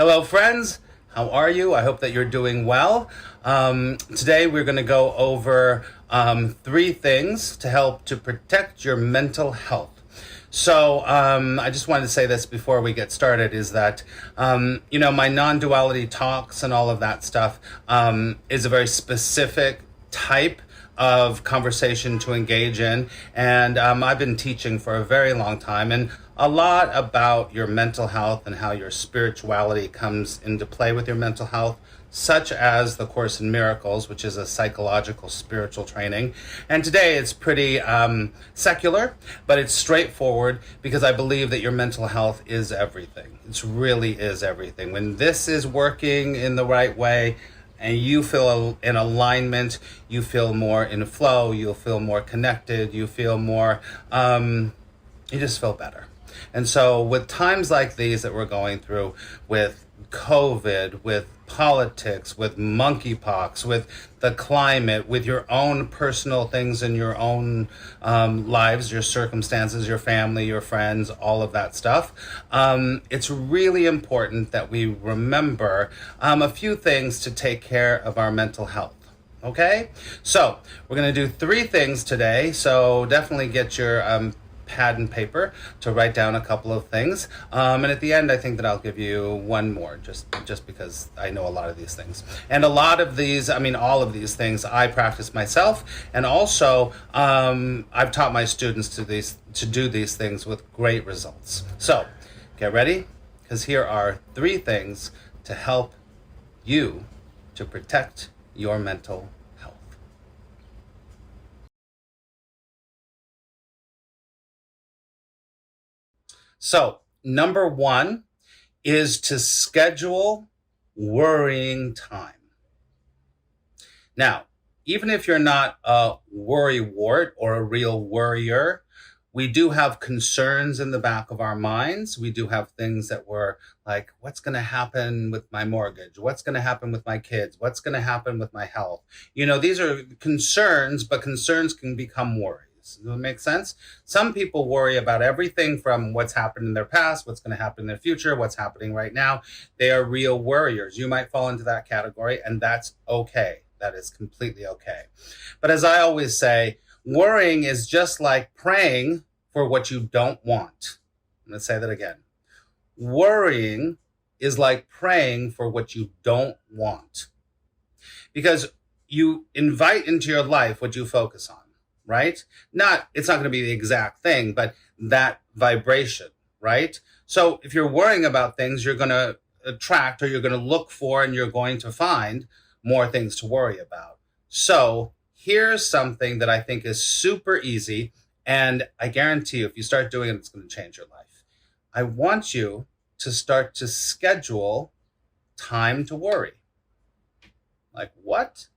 Hello, friends. How are you? I hope that you're doing well. Today, we're going to go over three things to help to protect your mental health. So I just wanted to say this before we get started is that, my non-duality talks and all of that stuff is a very specific type of conversation to engage in. And I've been teaching for a very long time and a lot about your mental health and how your spirituality comes into play with your mental health, such as the Course in Miracles, which is a psychological spiritual training. And today it's pretty secular, but it's straightforward because I believe that your mental health is everything. It really is everything. When this is working in the right way, and you feel in alignment, you feel more in flow, you'll feel more connected, you feel more, you just feel better. And so with times like these that we're going through with COVID, with politics, with monkeypox, with the climate, with your own personal things in your own lives, your circumstances, your family, your friends, all of that stuff, it's really important that we remember a few things to take care of our mental health. Okay? So we're going to do three things today. So definitely get your pad and paper to write down a couple of things. And at the end, I think that I'll give you one more, just because I know a lot of these things. And a lot of these, all of these things, I practice myself. And also, I've taught my students to do these things with great results. So, get ready, because here are three things to help you to protect your mental health. So, number one is to schedule worrying time. Now, even if you're not a worrywart or a real worrier, we do have concerns in the back of our minds. We do have things that we're like, what's going to happen with my mortgage? What's going to happen with my kids? What's going to happen with my health? These are concerns, but concerns can become worries. Does that make sense? Some people worry about everything from what's happened in their past, what's going to happen in their future, what's happening right now. They are real worriers. You might fall into that category, and that's okay. That is completely okay. But as I always say, worrying is just like praying for what you don't want. I'm going to say that again. Worrying is like praying for what you don't want. Because you invite into your life what you focus on. Right? It's not going to be the exact thing, but that vibration, right? So if you're worrying about things, you're going to attract or you're going to look for and you're going to find more things to worry about. So here's something that I think is super easy. And I guarantee you, if you start doing it, it's going to change your life. I want you to start to schedule time to worry. Like what?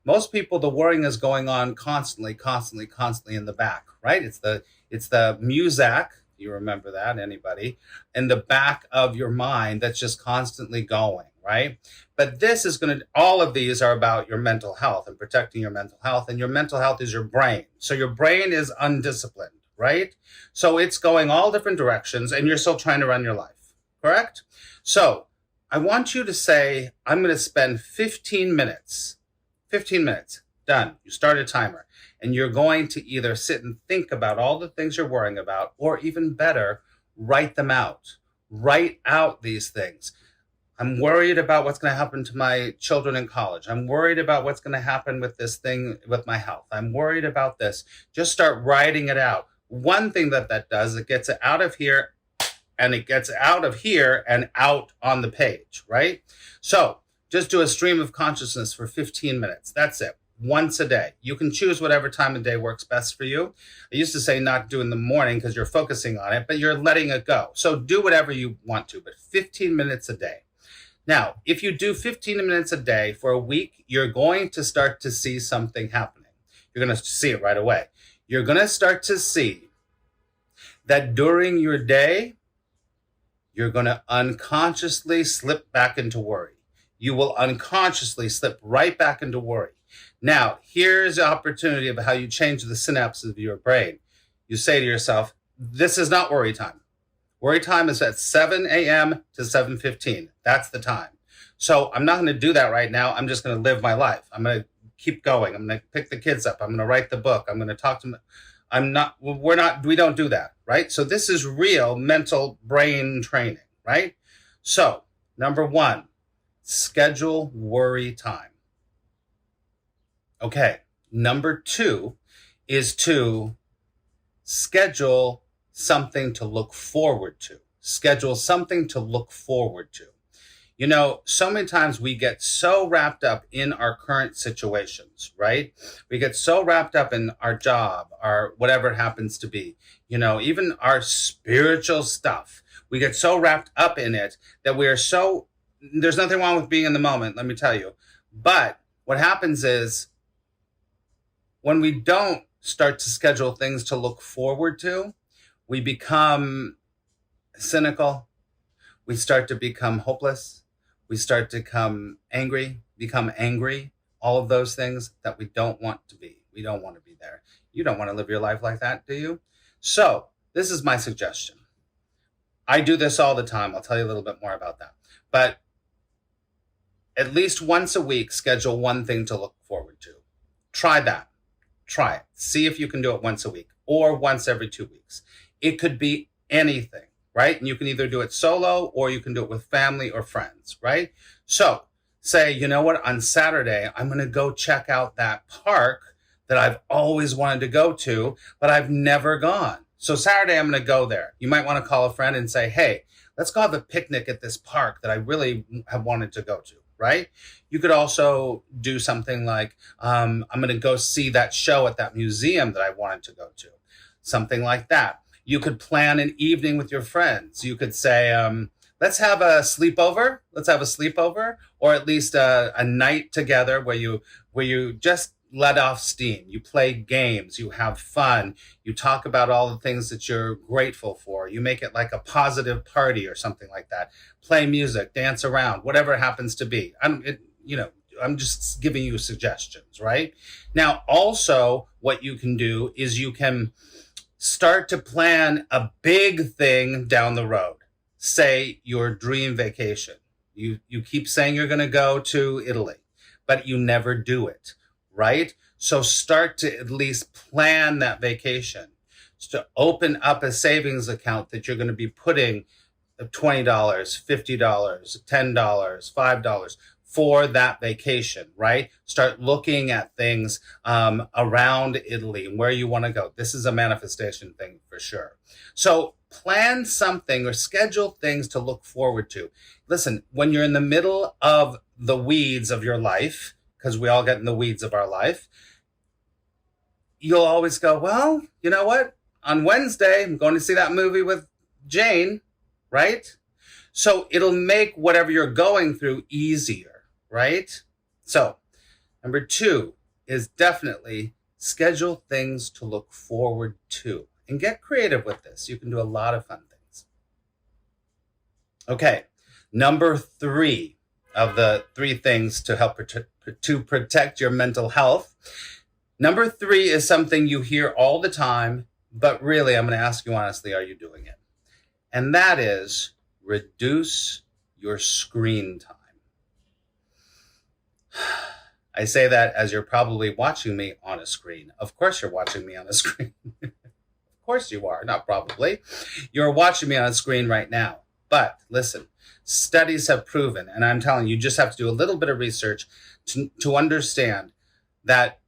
Most people, the worrying is going on constantly in the back, right? It's the Muzak, you remember that, anybody, in the back of your mind that's just constantly going, right? But all of these are about your mental health and protecting your mental health. And your mental health is your brain. So your brain is undisciplined, right? So it's going all different directions and you're still trying to run your life, correct? So I want you to say, I'm going to spend 15 minutes, done. You start a timer and you're going to either sit and think about all the things you're worrying about, or even better, write them out. Write out these things. I'm worried about what's going to happen to my children in college. I'm worried about what's going to happen with this thing with my health. I'm worried about this. Just start writing it out. One thing that does, it gets it out of here and it gets out of here and out on the page, right? So just do a stream of consciousness for 15 minutes. That's it. Once a day. You can choose whatever time of day works best for you. I used to say not do in the morning because you're focusing on it, but you're letting it go. So do whatever you want to, but 15 minutes a day. Now, if you do 15 minutes a day for a week, you're going to start to see something happening. You're going to see it right away. You're going to start to see that during your day, you're going to unconsciously slip back into worry. You will unconsciously slip right back into worry. Now, here's the opportunity of how you change the synapses of your brain. You say to yourself, this is not worry time. Worry time is at 7 a.m. to 7:15. That's the time. So I'm not going to do that right now. I'm just going to live my life. I'm going to keep going. I'm going to pick the kids up. I'm going to write the book. I'm going to talk to them. We don't do that, right? So this is real mental brain training, right? So number one, schedule worry time. Okay. Number two is to schedule something to look forward to. Schedule something to look forward to. You know, so many times we get so wrapped up in our current situations, right? We get so wrapped up in our job, our whatever it happens to be, you know, even our spiritual stuff. We get so wrapped up in it that there's nothing wrong with being in the moment, let me tell you. But what happens is when we don't start to schedule things to look forward to, we become cynical. We start to become hopeless. We start to become angry, all of those things that we don't want to be. We don't want to be there. You don't want to live your life like that, do you? So this is my suggestion. I do this all the time. I'll tell you a little bit more about that. But at least once a week, schedule one thing to look forward to. Try that. Try it. See if you can do it once a week or once every 2 weeks. It could be anything, right? And you can either do it solo or you can do it with family or friends, right? So say, you know what, on Saturday, I'm going to go check out that park that I've always wanted to go to, but I've never gone. So Saturday, I'm going to go there. You might want to call a friend and say, hey, let's go have a picnic at this park that I really have wanted to go to, right? You could also do something like, I'm going to go see that show at that museum that I wanted to go to, something like that. You could plan an evening with your friends. You could say, let's have a sleepover. Or at least a night together where you just let off steam. You play games, you have fun, you talk about all the things that you're grateful for. You make it like a positive party or something like that. Play music, dance around, whatever it happens to be. I'm just giving you suggestions, right? Now, also what you can do is you can start to plan a big thing down the road. Say your dream vacation. You keep saying you're going to go to Italy, but you never do it, right? So start to at least plan that vacation. So to open up a savings account that you're going to be putting $20, $50, $10, $5 for that vacation, right? Start looking at things around Italy and where you want to go. This is a manifestation thing for sure. So plan something or schedule things to look forward to. Listen, when you're in the middle of the weeds of your life, because we all get in the weeds of our life, you'll always go, well, you know what? On Wednesday, I'm going to see that movie with Jane, right? So it'll make whatever you're going through easier, right? So number 2 is definitely schedule things to look forward to and get creative with this. You can do a lot of fun things. Okay, number 3 of the 3 things to help to protect your mental health. Number 3 is something you hear all the time, but really, I'm going to ask you honestly, are you doing it? And that is reduce your screen time. I say that as you're probably watching me on a screen. Of course you're watching me on a screen. Of course you are, not probably. You're watching me on a screen right now. But listen, studies have proven, and I'm telling you, you just have to do a little bit of research to understand that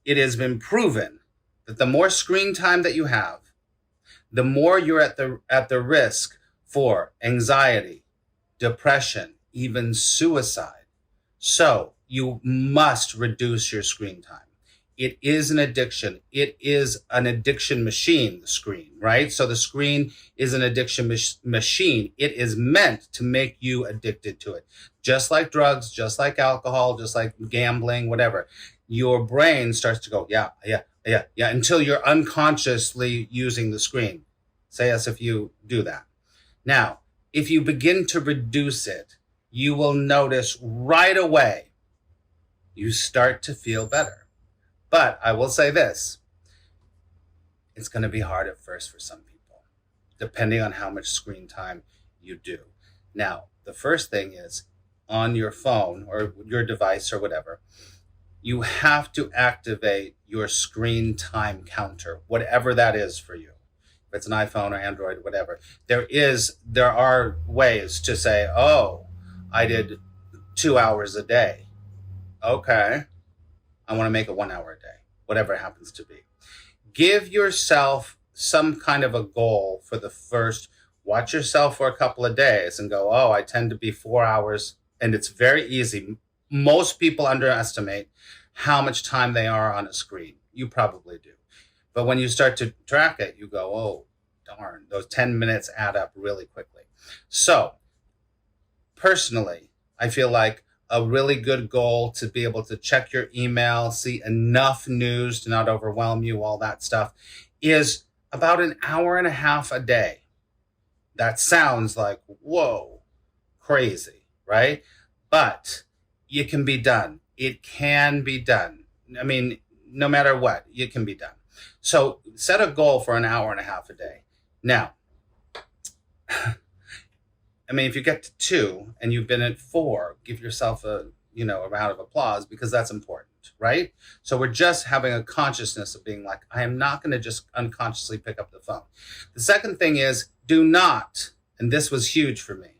it has been proven that the more screen time that you have, the more you're at the risk for anxiety, depression, even suicide. So you must reduce your screen time. It is an addiction. It is an addiction machine, the screen, right? So the screen is an addiction machine. It is meant to make you addicted to it. Just like drugs, just like alcohol, just like gambling, whatever. Your brain starts to go, yeah, until you're unconsciously using the screen. Say yes if you do that. Now, if you begin to reduce it, you will notice right away you start to feel better. But I will say this, it's going to be hard at first for some people. depending on how much screen time you do. Now, the first thing is on your phone or your device or whatever, you have to activate your screen time counter, whatever that is for you. If it's an iPhone or Android, whatever. There are ways to say, oh, I did 2 hours a day. Okay. I want to make it 1 hour a day, whatever it happens to be. Give yourself some kind of a goal for the first, watch yourself for a couple of days and go, oh, I tend to be 4 hours. And it's very easy. Most people underestimate how much time they are on a screen. You probably do. But when you start to track it, you go, oh, darn, those 10 minutes add up really quickly. So personally, I feel like a really good goal to be able to check your email, see enough news to not overwhelm you, all that stuff, is about an hour and a half a day. That sounds like, whoa, crazy, right? But it can be done. It can be done. I mean, no matter what, it can be done. So set a goal for an hour and a half a day. Now, I mean, if you get to 2 and you've been at 4, give yourself a round of applause, because that's important, right? So we're just having a consciousness of being like, I am not going to just unconsciously pick up the phone. The second thing is, do not, and this was huge for me,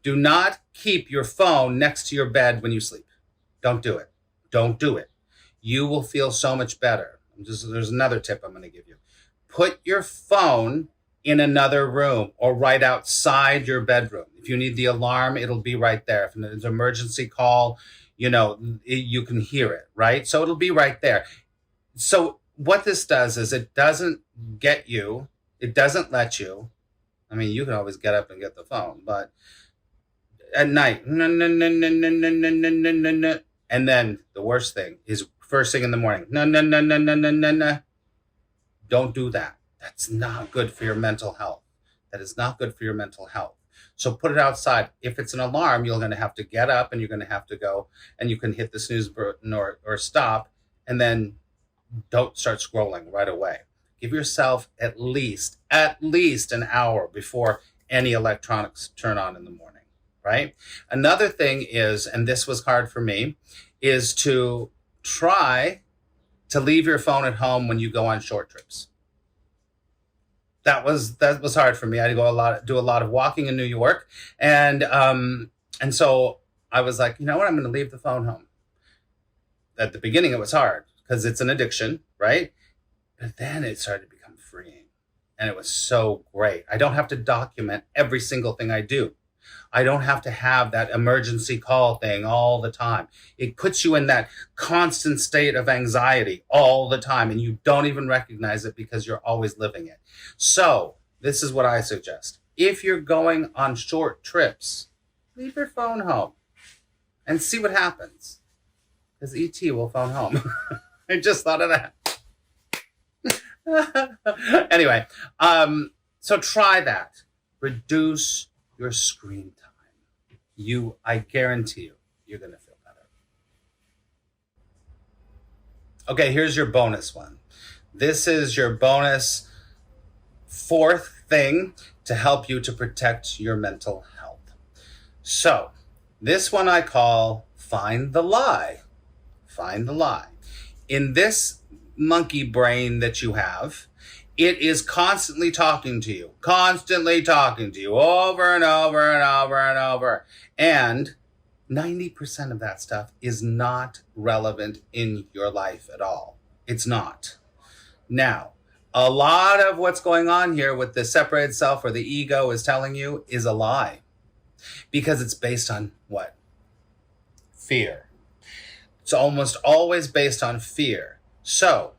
do not keep your phone next to your bed when you sleep. Don't do it. Don't do it. You will feel so much better. There's another tip I'm going to give you. Put your phone in another room or right outside your bedroom. If you need the alarm, it'll be right there. If there's an emergency call, you can hear it, right? So it'll be right there. So what this does is it doesn't let you, I mean, you can always get up and get the phone, but at night, and then the worst thing is first thing in the morning, don't do that. That's not good for your mental health. That is not good for your mental health. So put it outside. If it's an alarm, you're going to have to get up and you're going to have to go, and you can hit the snooze button or stop, and then don't start scrolling right away. Give yourself at least an hour before any electronics turn on in the morning, right? Another thing is, and this was hard for me, is to try to leave your phone at home when you go on short trips. That was hard for me. I had to do a lot of walking in New York, and so I was like, you know what? I'm going to leave the phone home. At the beginning, it was hard because it's an addiction, right? But then it started to become freeing, and it was so great. I don't have to document every single thing I do. I don't have to have that emergency call thing all the time. It puts you in that constant state of anxiety all the time, and you don't even recognize it because you're always living it. So this is what I suggest. If you're going on short trips, leave your phone home and see what happens, because ET will phone home. I just thought of that. Anyway, so try that. Reduce your screen time. I guarantee you're going to feel better. Okay, here's your bonus one. This is your bonus 4th thing to help you to protect your mental health. So this one I call find the lie. Find the lie. In this monkey brain that you have, it is constantly talking to you over and over and over and over. And 90% of that stuff is not relevant in your life at all. It's not. Now, a lot of what's going on here with the separated self or the ego is telling you is a lie, because it's based on what? Fear. It's almost always based on fear. So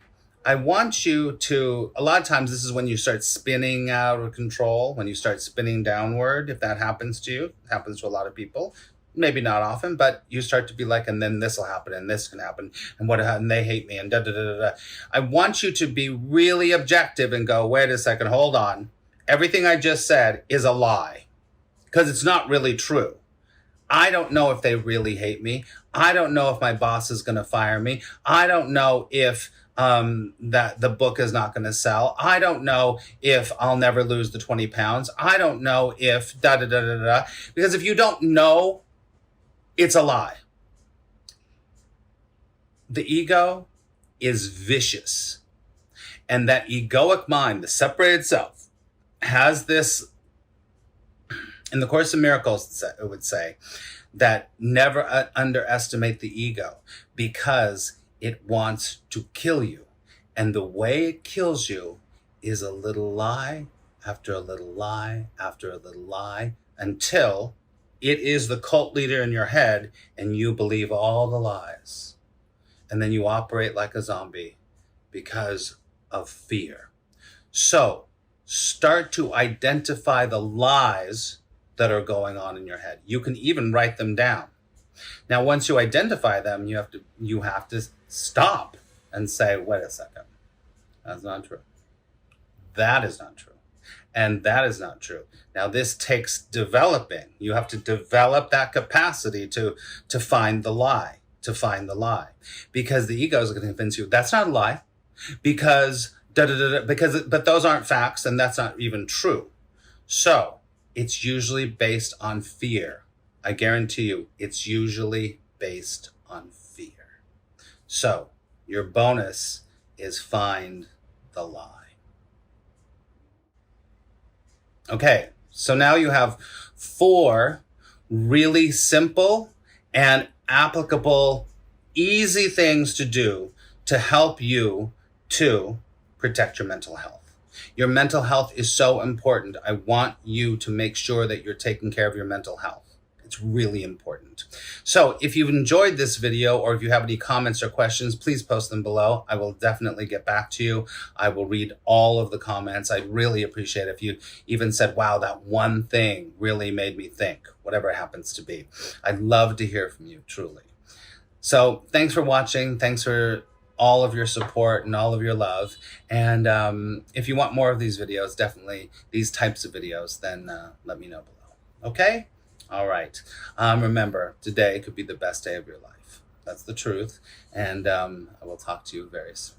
I want you to, a lot of times this is when you start spinning out of control, when you start spinning downward. If that happens to you, it happens to a lot of people, maybe not often, but you start to be like, and then this will happen and this can happen and they hate me and da da da da da. I want you to be really objective and go, wait a second, hold on. Everything I just said is a lie, because it's not really true. I don't know if they really hate me. I don't know if my boss is going to fire me. I don't know if that the book is not going to sell. I don't know if I'll never lose the 20 pounds. I don't know if da da da da da. Because if you don't know, it's a lie. The ego is vicious. And that egoic mind, the separated self, has this, in the Course in Miracles, it would say, that never underestimate the ego because it wants to kill you. And the way it kills you is a little lie after a little lie after a little lie until it is the cult leader in your head and you believe all the lies. And then you operate like a zombie because of fear. So start to identify the lies that are going on in your head. You can even write them down. Now, once you identify them, you have to stop and say, wait a second, that's not true. That is not true. And that is not true. Now, this takes developing. You have to develop that capacity to find the lie, because the ego is going to convince you that's not a lie, because but those aren't facts, and that's not even true. So it's usually based on fear. I guarantee you, it's usually based on fear. So your bonus is find the lie. Okay, so now you have 4 really simple and applicable, easy things to do to help you to protect your mental health. Your mental health is so important. I want you to make sure that you're taking care of your mental health. It's really important. So if you've enjoyed this video, or if you have any comments or questions, please post them below. I will definitely get back to you. I will read all of the comments. I'd really appreciate it if you even said, wow, that one thing really made me think, whatever it happens to be. I'd love to hear from you, truly. So thanks for watching. Thanks for all of your support and all of your love. And if you want more of these videos, definitely these types of videos, then let me know below. Okay? All right. Remember, today could be the best day of your life. That's the truth. And I will talk to you very soon.